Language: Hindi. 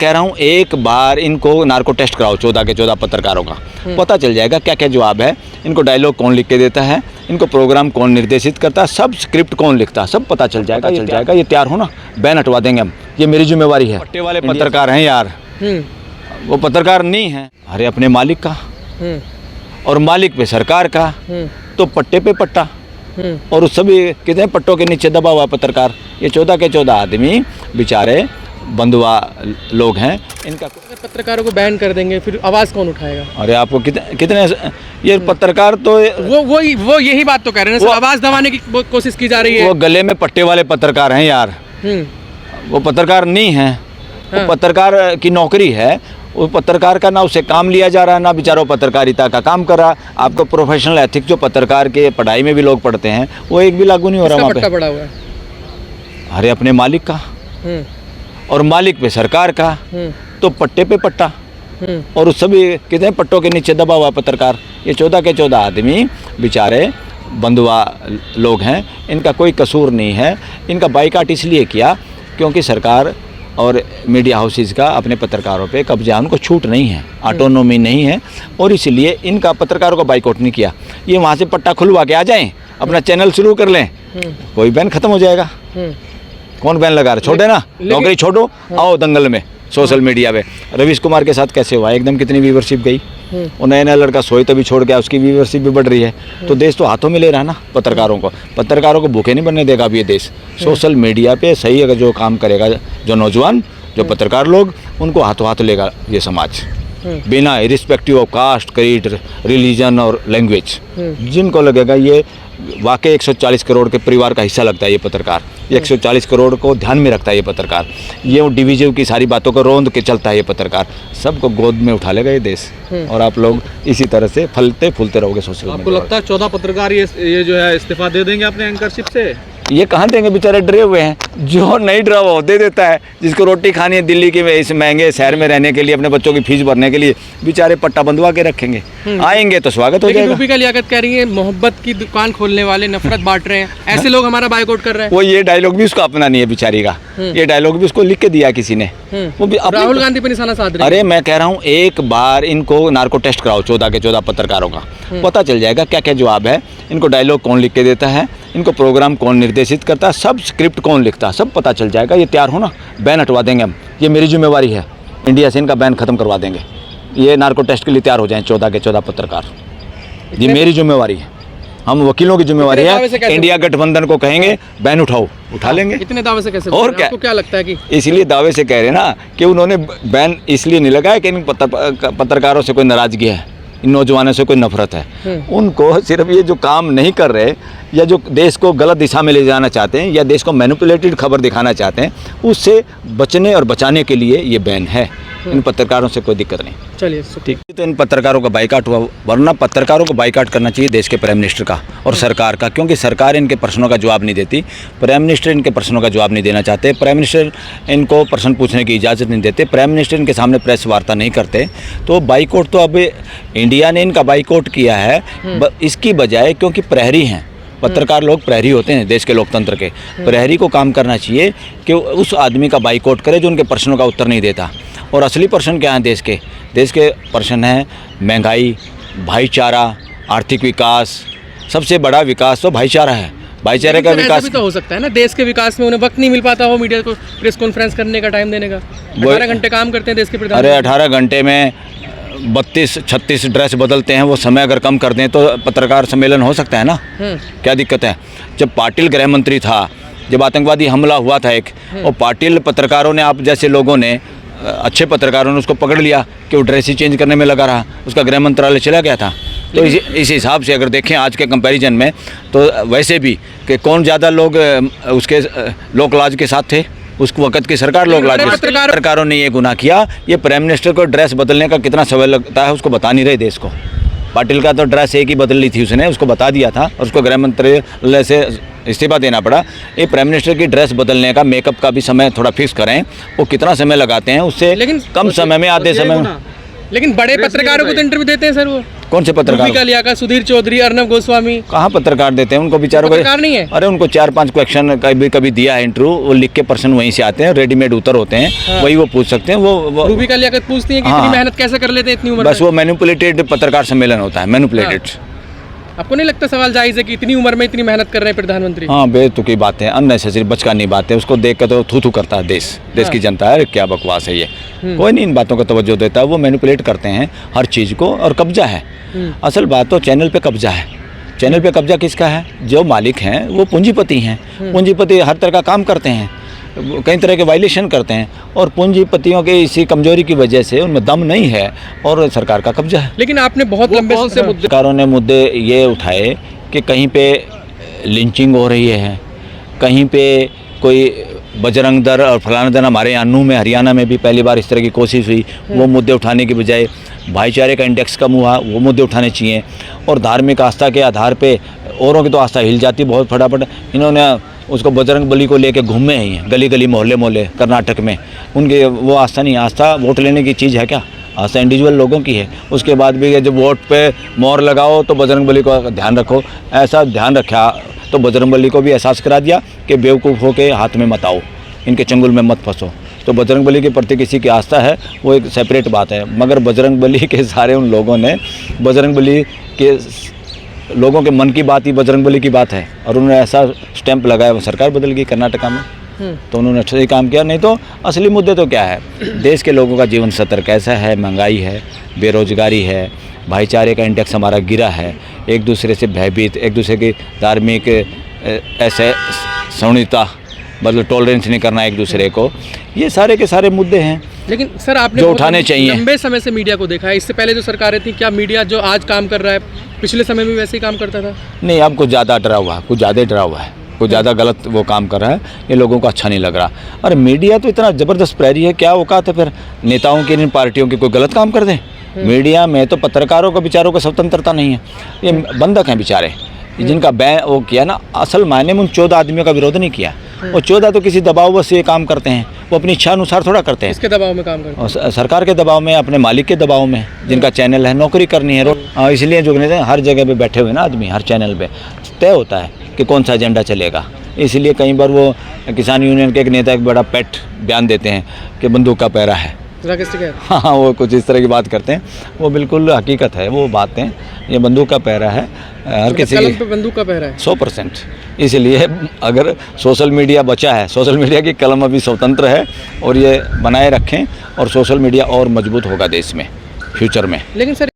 कह रहा हूँ एक बार इनको नार्को टेस्ट कराओ 14 के 14 पत्रकारों का, पता चल जाएगा क्या क्या जवाब है। इनको डायलॉग कौन लिख के देता है, इनको प्रोग्राम कौन निर्देशित करता है, सब स्क्रिप्ट कौन लिखता है, सब पता चल जाएगा। ये तैयार हो ना, बैन हटवा देंगे हम, ये मेरी जिम्मेवारी है। पट्टे वाले पत्रकार हैं यार, वो पत्रकार नहीं है। अरे अपने मालिक का और मालिक पे सरकार का, तो पट्टे पे पट्टा, और उस सभी कितने पट्टों के नीचे दबा हुआ पत्रकार। ये 14 के 14 आदमी बेचारे बंधुआ लोग हैं। इनका पत्रकारों को बैन कर देंगे, फिर आवाज़ कौन उठाएगा? अरे आपको कितने ये पत्रकार तो वो यही बात तो कह रहे हैं ना, आवाज़ दबाने की कोशिश की जा रही है। वो गले में पट्टे वाले पत्रकार हैं यार, वो पत्रकार नहीं है। वो पत्रकार की नौकरी है, वो पत्रकार का ना उससे काम लिया जा रहा है, ना बेचारा पत्रकारिता का काम कर रहा। आपको प्रोफेशनल एथिक्स जो पत्रकार के पढ़ाई में भी लोग पढ़ते हैं, वो एक भी लागू नहीं हो रहा वहाँ पे। पड़ा हुआ है। अरे अपने मालिक का और मालिक पे सरकार का, तो पट्टे पे पट्टा, और उस सभी कितने पट्टों के नीचे दबा हुआ पत्रकार। ये 14 के 14 आदमी बेचारे बंधुआ लोग हैं, इनका कोई कसूर नहीं है। इनका बाइकाट इसलिए किया क्योंकि सरकार और मीडिया हाउसेस का अपने पत्रकारों पे कब्जा, उनको छूट नहीं है, ऑटोनोमी नहीं है, और इसलिए इनका पत्रकारों का बाइकआउट नहीं किया। ये वहाँ से पट्टा खुलवा के आ जाएं, अपना चैनल शुरू कर लें, कोई बैन खत्म हो जाएगा। कौन बैन लगा रहा, छोड़े ना, नौकरी छोड़ो, आओ दंगल में सोशल मीडिया पे। रवीश कुमार के साथ कैसे हुआ, एकदम कितनी व्यूवरशिप गई, और नया लड़का सोए तभी छोड़ गया, उसकी व्यूवरशिप भी बढ़ रही है। तो देश तो हाथों में ले रहा है ना पत्रकारों को भूखे नहीं बनने देगा अब ये देश। सोशल मीडिया पे सही अगर जो काम करेगा, जो नौजवान, जो पत्रकार लोग, उनको हाथों हाथ लेगा ये समाज, बिना respective of caste, creed, religion और लैंग्वेज। जिनको लगेगा ये वाकई 140 करोड़ के परिवार का हिस्सा लगता है ये पत्रकार, 140 करोड़ को ध्यान में रखता है ये पत्रकार, ये डिवीजन की सारी बातों को रोंद के चलता है ये पत्रकार, सबको गोद में उठा लेगा ये देश। और आप लोग इसी तरह से फलते फूलते रहोगे सोशल मीडिया। आपको लगता है 14 पत्रकार ये जो है इस्तीफा दे देंगे अपने एंकरशिप से? ये कहाँ देंगे, बेचारे डरे हुए हैं। जो नहीं डरा वो दे देता है, जिसको रोटी खानी है दिल्ली के इस महंगे शहर में रहने के लिए, अपने बच्चों की फीस भरने के लिए, बेचारे पट्टा बंधवा के रखेंगे। आएंगे तो स्वागत हो जाएगा। यूपी का लियाकत कह रही है मोहब्बत की दुकान खोलने वाले नफरत बांट रहे हैं, ऐसे लोग हमारा बाइकआउट कर रहे हैं। वो ये डायलॉग भी उसको अपना नहीं है बेचारी का, ये डायलॉग भी उसको लिख के दिया किसी ने, वो भी राहुल गांधी पर निशाना साध रहे हैं। अरे मैं कह रहा हूँ एक बार इनको नार्को टेस्ट कराओ 14 के 14 पत्रकारों का, पता चल जाएगा क्या क्या जवाब है। इनको डायलॉग कौन लिख के देता है, इनको प्रोग्राम कौन निर्देशित करता है, सब स्क्रिप्ट कौन लिखता है, सब पता चल जाएगा। ये तैयार हो ना, बैन हटवा देंगे हम, ये मेरी जिम्मेवारी है। इंडिया से इनका बैन खत्म करवा देंगे। ये नार्को टेस्ट के लिए तैयार हो जाएं 14 के 14 पत्रकार, ये मेरी जिम्मेवारी है। हम वकीलों की जिम्मेवारी है। इंडिया गठबंधन को कहेंगे बैन उठाओ, उठा लेंगे। इतने दावे से कैसे? और क्या लगता है कि इसलिए दावे से कह रहे हैं ना कि उन्होंने बैन इसलिए नहीं लगाया कि इन पत्रकारों से कोई नाराजगी है, इन नौजवानों से कोई नफरत है। उनको सिर्फ ये जो काम नहीं कर रहे, या जो देश को गलत दिशा में ले जाना चाहते हैं, या देश को मैनिपुलेटेड खबर दिखाना चाहते हैं, उससे बचने और बचाने के लिए ये बैन है। इन पत्रकारों से कोई दिक्कत नहीं। चलिए ठीक, तो इन पत्रकारों का बाइकाट हुआ, वरना पत्रकारों को बाइकाट करना चाहिए देश के प्राइम मिनिस्टर का और सरकार का, क्योंकि सरकार इनके प्रश्नों का जवाब नहीं देती, प्राइम मिनिस्टर इनके प्रश्नों का जवाब नहीं देना चाहते, प्राइम मिनिस्टर इनको प्रश्न पूछने की इजाज़त नहीं देते, प्राइम मिनिस्टर इनके सामने प्रेस वार्ता नहीं करते। तो बाइकाट तो अब इंडिया ने इनका बाइकाट किया है इसकी बजाय, क्योंकि प्रहरी हैं पत्रकार, लोग प्रहरी होते हैं देश के लोकतंत्र के। प्रहरी को काम करना चाहिए कि उस आदमी का बाइकाट करे जो उनके प्रश्नों का उत्तर नहीं देता। और असली प्रश्न क्या है देश के प्रश्न हैं महंगाई, भाईचारा, आर्थिक विकास। सबसे बड़ा विकास तो भाईचारा है, भाईचारे का विकास भी तो हो सकता है ना। देश के विकास में उन्हें वक्त नहीं मिल पाता हो मीडिया को प्रेस कॉन्फ्रेंस करने का टाइम देने का। 18 घंटे काम करते हैं देश के प्रधान। अरे 18 घंटे में 32-36 ड्रेस बदलते हैं, वो समय अगर कम कर दें तो पत्रकार सम्मेलन हो सकता है ना। क्या दिक्कत है? जब पाटिल गृह मंत्री था, जब आतंकवादी हमला हुआ था एक, और पाटिल पत्रकारों ने, आप जैसे लोगों ने, अच्छे पत्रकारों ने उसको पकड़ लिया कि वो ड्रेस ही चेंज करने में लगा रहा, उसका गृह मंत्रालय चला गया था। तो इस हिसाब से अगर देखें आज के कंपैरिजन में, तो वैसे भी कि कौन ज़्यादा लोग उसके लोकलाज के साथ थे, उस वक्त की सरकार लोकलाज। पत्रकारों ने ये गुनाह किया। ये प्राइम मिनिस्टर को ड्रेस बदलने का कितना समय लगता है उसको बता नहीं रहे देश को। पाटिल का तो ड्रेस एक ही बदल ली थी उसने, उसको बता दिया था, और उसको गृह मंत्रालय से इस्तीफा देना पड़ा। ये प्राइम मिनिस्टर की ड्रेस बदलने का, मेकअप का भी समय थोड़ा फिक्स करें, वो कितना समय लगाते हैं, उससे लेकिन कम समय में, आधे समय में। लेकिन बड़े प्रेस नहीं पत्रकारों को तो बताई। इंटरव्यू देते हैं सर वो। कौन से रूबिका पत्रकार? लियाकत, सुधीर चौधरी, अर्नब गोस्वामी। कहाँ पत्रकार देते हैं उनको बेचारों को? पत्रकार नहीं है? अरे उनको 4-5 क्वेश्चन कभी दिया है इंटरव्यू, वो लिख के पर्सन वहीं से आते हैं, रेडीमेड उत्तर होते हैं, हाँ। वही वो पूछ सकते हैं। वो रूबिका लियाकत पूछती है कि हाँ। इतनी मेहनत कैसे कर लेते हैं इतनी उम्र बस में? वो मैनिपुलेटेड पत्रकार सम्मेलन होता है, मैनिपुलेटेड। आपको नहीं लगता सवाल जायज है कि इतनी उम्र में इतनी मेहनत कर रहे हैं प्रधानमंत्री? हाँ, बेतुकी बात है, अननेसेसरी बचकानी बात है। उसको देख कर तो थू थू करता है देश हाँ। की जनता है, क्या बकवास है ये। कोई नहीं इन बातों का तवज्जो देता है, वो मैनिपुलेट करते हैं हर चीज़ को, और कब्जा है। असल बात तो चैनल पे कब्जा है। चैनल पे कब्जा किसका है? जो मालिक हैं वो पूंजीपति हैं। पूंजीपति हर तरह का काम करते हैं, कई तरह के वायलेशन करते हैं, और पूंजीपतियों के इसी कमजोरी की वजह से उनमें दम नहीं है और सरकार का कब्जा है। लेकिन आपने बहुत वो लंबे कौन से मुद्दे? सरकारों ने मुद्दे ये उठाए कि कहीं पे लिंचिंग हो रही है, कहीं पे कोई बजरंग दल और फलाना दल, हमारे यहाँ नूह में हरियाणा में भी पहली बार इस तरह की कोशिश हुई। वो मुद्दे उठाने की बजाय भाईचारे का इंडेक्स कम हुआ, वो मुद्दे उठाने चाहिए। और धार्मिक आस्था के आधार पे औरों की तो आस्था हिल जाती बहुत फटाफट। इन्होंने उसको बजरंग बली को लेके घूमे ही हैं गली गली मोहल्ले मोहल्ले कर्नाटक में। उनके वो आस्था नहीं, आस्था वोट लेने की चीज़ है क्या? आस्था इंडिविजुअल लोगों की है। उसके बाद भी जब वोट पे मोहर लगाओ तो बजरंग बली को ध्यान रखो, ऐसा ध्यान रखा तो बजरंग बली को भी एहसास करा दिया कि बेवकूफ़ होके हाथ में मत आओ, इनके चंगुल में मत फंसो। तो बजरंग बली के प्रति किसी की आस्था है वो एक सेपरेट बात है, मगर बजरंग बली के सारे उन लोगों ने, बजरंग बली के लोगों के मन की बात ही बजरंग बली की बात है, और उन्होंने ऐसा स्टैंप लगाया, वो सरकार बदल गई कर्नाटका में। तो उन्होंने अच्छा ही काम किया। नहीं तो असली मुद्दे तो क्या है, देश के लोगों का जीवन स्तर कैसा है, महंगाई है, बेरोजगारी है, भाईचारे का इंडेक्स हमारा गिरा है, एक दूसरे से भयभीत, एक दूसरे की धार्मिक ऐसे सौणीता, मतलब टॉलरेंस नहीं करना एक दूसरे को, ये सारे के सारे मुद्दे हैं लेकिन सर आपने जो बहुत उठाने चाहिए। लंबे समय से मीडिया को देखा है। इससे पहले जो सरकारें थी, क्या मीडिया जो आज काम कर रहा है पिछले समय में वैसे ही काम करता था? नहीं, अब कुछ ज़्यादा डरा हुआ है, कुछ ज़्यादा डरा हुआ है, कुछ ज़्यादा गलत वो काम कर रहा है, ये लोगों को अच्छा नहीं लग रहा। और मीडिया तो इतना ज़बरदस्त प्रहरी है, क्या औकात है फिर नेताओं की, इन पार्टियों की कोई गलत काम कर दें? मीडिया में तो पत्रकारों को बेचारों को स्वतंत्रता नहीं है, ये बंधक हैं बेचारे, जिनका बैन वो किया ना, असल मायने में उन 14 आदमियों का विरोध नहीं किया। वो 14 तो किसी दबाव बस ये काम करते हैं, वो अपनी इच्छा अनुसार थोड़ा करते हैं। इसके दबाव में काम करते और सरकार के दबाव में, अपने मालिक के दबाव में, जिनका चैनल है, नौकरी करनी है। इसलिए जो हर जगह पे बैठे हुए ना आदमी, हर चैनल पे तय होता है कि कौन सा एजेंडा चलेगा। इसलिए कई बार वो किसान यूनियन के एक नेता एक बड़ा पेट बयान देते हैं कि बंदूक का पैरा है। राकेश टिकैत। हाँ, वो कुछ इस तरह की बात करते हैं, वो बिल्कुल हकीकत है वो बातें, ये बंदूक का पैरा है हर किसी कलम की, पे बंदूक का पहरा है 100%। इसलिए अगर सोशल मीडिया बचा है, सोशल मीडिया की कलम अभी स्वतंत्र है, और ये बनाए रखें, और सोशल मीडिया और मजबूत होगा देश में फ्यूचर में। लेकिन सर